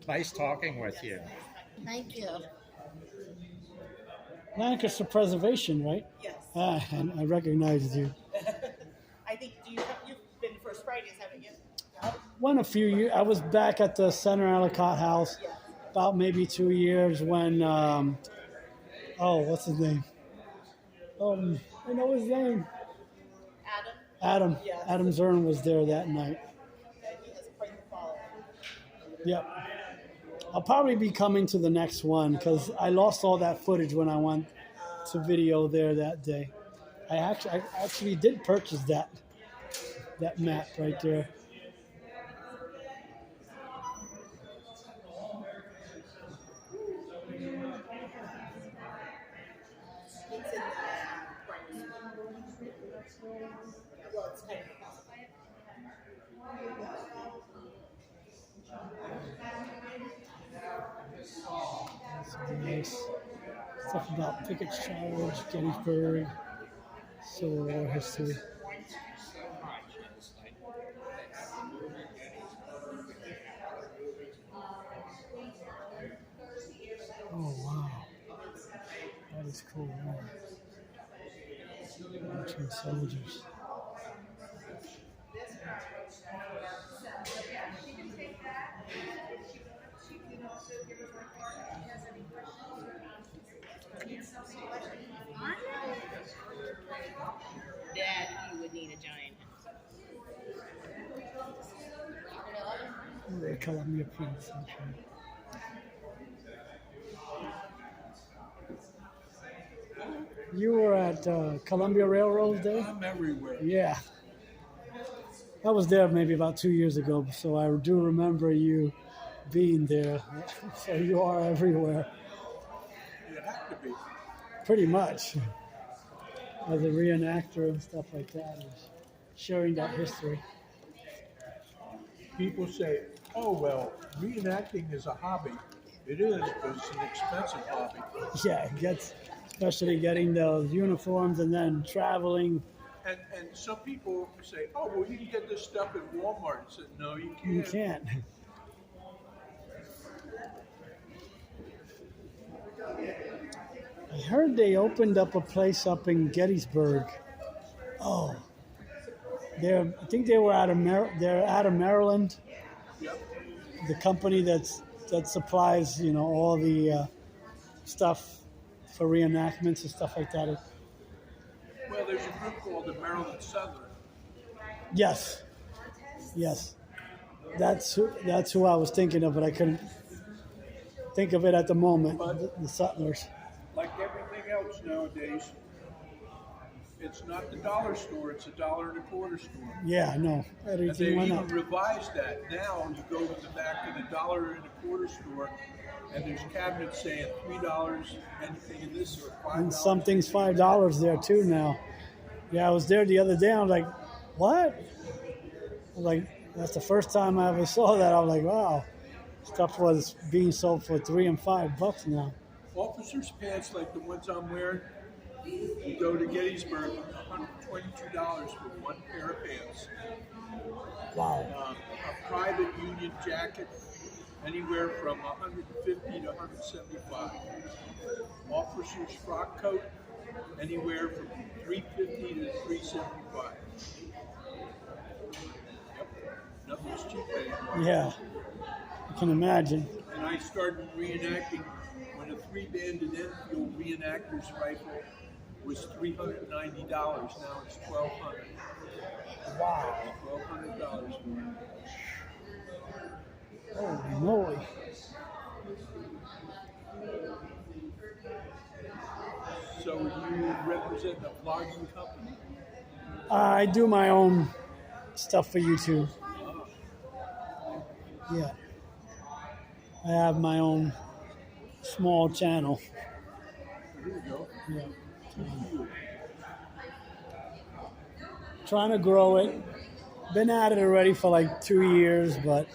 Nice talking with you. Thank you. Lancaster Preservation, right? Yes. Ah, and I recognized you. I think you've been First Fridays, haven't you? Went a few years. I was back at the Center Ellicott House about maybe 2 years when, what's his name? I know his name. Adam? Adam. Yes. Adam Zern was there that night. And he has quite the following. Yep. I'll probably be coming to the next one because I lost all that footage when I went to video there that day. I actually did purchase that map right there. It's in the well, it's kind of Some nice stuff about Pickett's Charge, Gettysburg, Civil War history. That's cool. Marching soldiers. That you would need a giant. The Columbia Prince. Okay. You were at Columbia Railroad there? I'm everywhere. Yeah. I was there maybe about 2 years ago, so I do remember you being there. So you are everywhere, You have to be. pretty much. As a reenactor and stuff like that, sharing that history. People say, oh, well, reenacting is a hobby. It is, but it's an expensive hobby. Yeah, it gets, especially getting those uniforms and then traveling. And some people say, oh, well, you can get this stuff at Walmart. I said, no, you can't. You can't. I heard they opened up a place up in Gettysburg. Oh, I think they were they're out of Maryland. Yep. The company that supplies all the stuff for reenactments and stuff like that. Well, there's a group called the Maryland Southern. Yes, that's who I was thinking of, but I couldn't think of it at the moment. The Sutlers. Like everything else nowadays, it's not the dollar store, it's a $1.25 store. Yeah, I know. And they Everything went even up. revised that. Now you go to the back of the $1.25 store, and there's cabinets saying $3, anything in this or $5. And something's $5 there too now. Yeah, I was there the other day. I was like, what? I was like, that's the first time I ever saw that. I was like, wow, stuff was being sold for $3 and $5 now. Officers' pants like the ones I'm wearing, you go to Gettysburg, $122 for one pair of pants. Wow. A private union jacket, anywhere from $150 to $175. Officer's frock coat, anywhere from $350 to $375. Yep, nothing's cheap anymore. Yeah, I can imagine. And I started reenacting when a 3-banded Enfield reenactor's rifle was $390. Now it's $1,200. Wow. $1,200. Holy moly. So you represent a vlogging company? I do my own stuff for YouTube. Yeah. I have my own small channel. Here we go. Yeah. Trying to grow it. Been at it already for like 2 years, but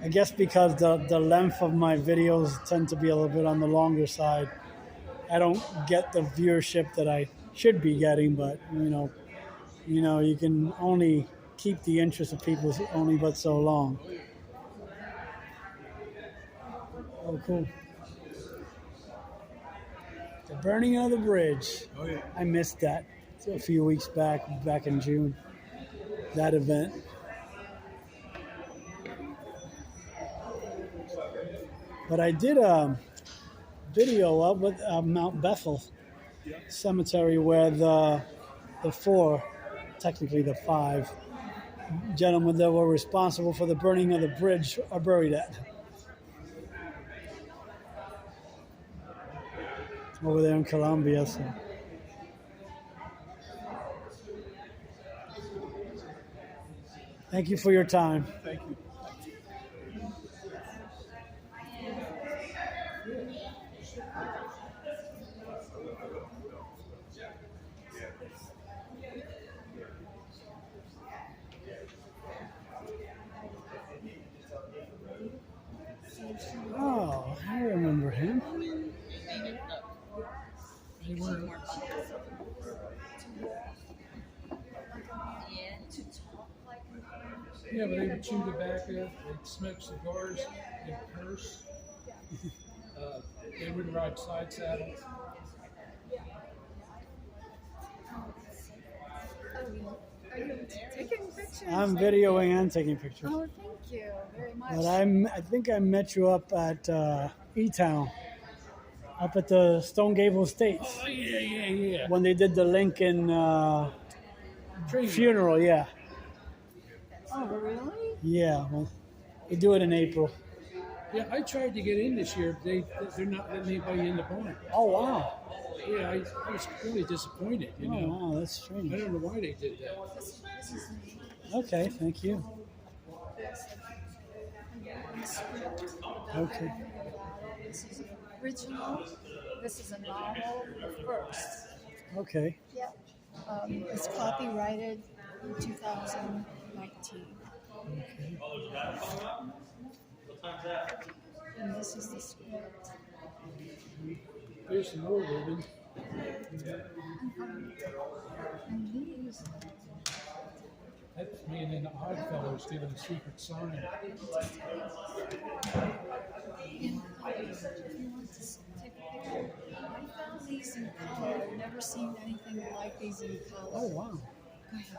I guess because the length of my videos tend to be a little bit on the longer side, I don't get the viewership that I should be getting, but you can only keep the interest of people only but so long. Oh, cool. The burning of the bridge. Oh, yeah. I missed that a few weeks back in June, that event. But I did a video of with Mount Bethel Cemetery where the five gentlemen that were responsible for the burning of the bridge are buried at. Over there in Columbia. So. Thank you for your time. Thank you. Oh, I remember him. Yeah, but they would chew tobacco, they'd smoke cigars, they'd curse. They would ride side saddles. pictures. I'm videoing and taking pictures. Oh, thank you very much. But I think I met you up at E-Town, up at the Stone Gable Estates. Oh, yeah. When they did the Lincoln funeral, yeah. Oh, really? Yeah, well, they do it in April. Yeah, I tried to get in this year. They're not letting anybody in the barn. Oh, wow. Yeah, I was really disappointed, you know. Oh, wow, that's strange. I don't know why they did that. This is me. Okay, thank you. Okay. This is the original. This is a novel, the first. Okay. Yep. It's copyrighted in 2019. Okay. And this is the script. There's some more ribbon. And these. That's me and then the Oddfellows giving a secret sign. And if you want to take a picture, I found these in color. I've never seen anything like these in color. Oh, wow. Go ahead.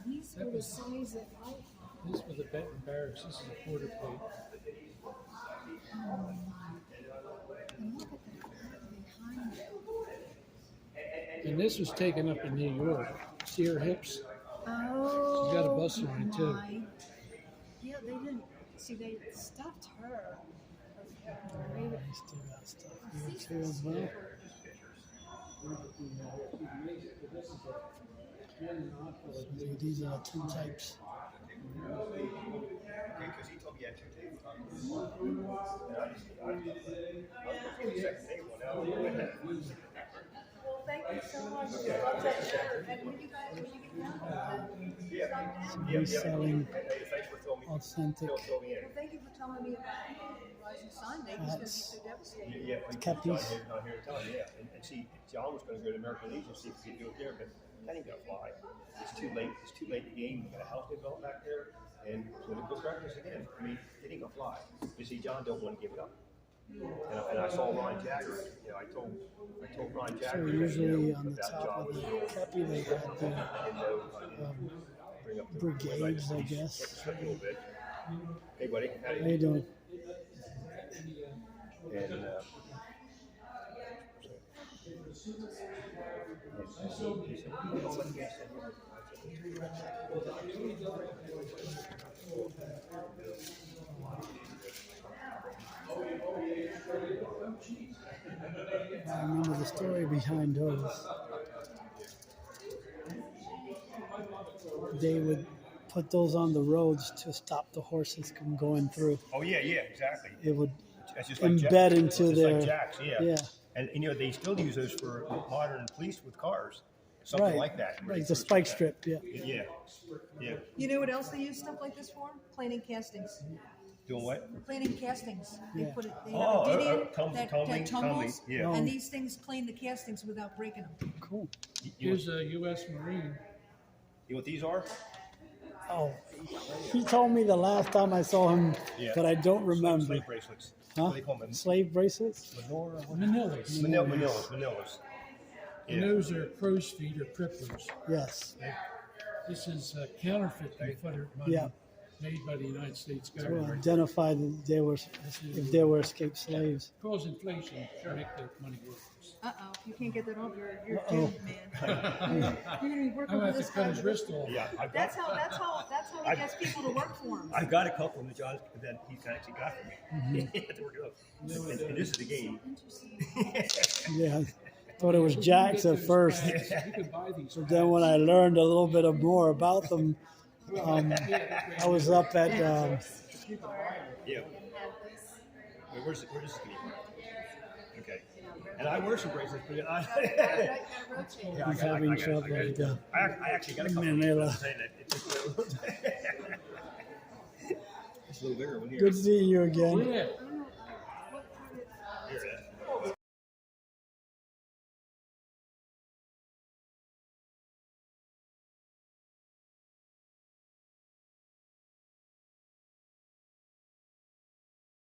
These were the size that I had. This was a Benton Barracks. This is a quarter plate. And look at the behind it. And this was taken up in New York. See her hips? Oh, She's got a bustle on it, too. my. Yeah, they didn't. See, they stuffed her. I still got stuff here too as well. So these are the two types. Well, thank you so much. I love that shirt. And when you guys, when you get down, So he's selling authentic well, thank you for telling me about Rising Sun. They was going to be so devastated. cappies. And see, John was going to go to American Legion, see if he could do it there, but that ain't going to fly. It's too late. It's too late in the game. You got a house developed back there, and political correctness again. I mean, it ain't going to fly. You see, John don't want to give it up. And I saw Ron Jagger. You know, I told Ron So Jagger. usually on the top of the cappy they had the brigades, I guess. Hey, buddy. How you doing? And I remember the story behind those. They would put those on the roads to stop the horses from going through. oh yeah, exactly. It would That's just like embed jacks. into It's their like jacks, yeah. yeah. And you know they still use those for modern police with cars, something Right. like that. Like the spike strip, yeah. Yeah. You know what else they use stuff like this for? Planing castings. Doing what? Planing castings. They Yeah. put it. They Oh, have a did in tumbling, that tumbles, yeah. Oh. and these things plane the castings without breaking them. Cool. Here's a U.S. Marine. You know what these are? Oh, he told me the last time I saw him, Yeah. but I don't remember. Slave bracelets. Huh? What do they call them? Slave bracelets? Menorah? Manillas. Manillas. And those are crow's feet or cripplers. Yes. This is counterfeit Confederate money Yeah. made by the United States To government. identify that they were, if they were escaped slaves. Cause inflation to make the money work. If you can't get that off, you're Uh-oh. doomed, man. You're gonna be working I'm for going to this have to cut guy. his wrist off. Yeah, That's how he gets people to work for him. I've got a couple that John that he actually got for me. Mm-hmm. He had to work it up. And this is the game. Yeah. I thought it was jacks at first. You can buy these. But then when I learned a little bit more about them, I was up at Yeah. Wait, where's this game? Okay. And I wear some bracelets, but he's having trouble with the I actually got a couple. Manila. I'm saying that it's just it's a little bigger one here. Good seeing you again. Yeah.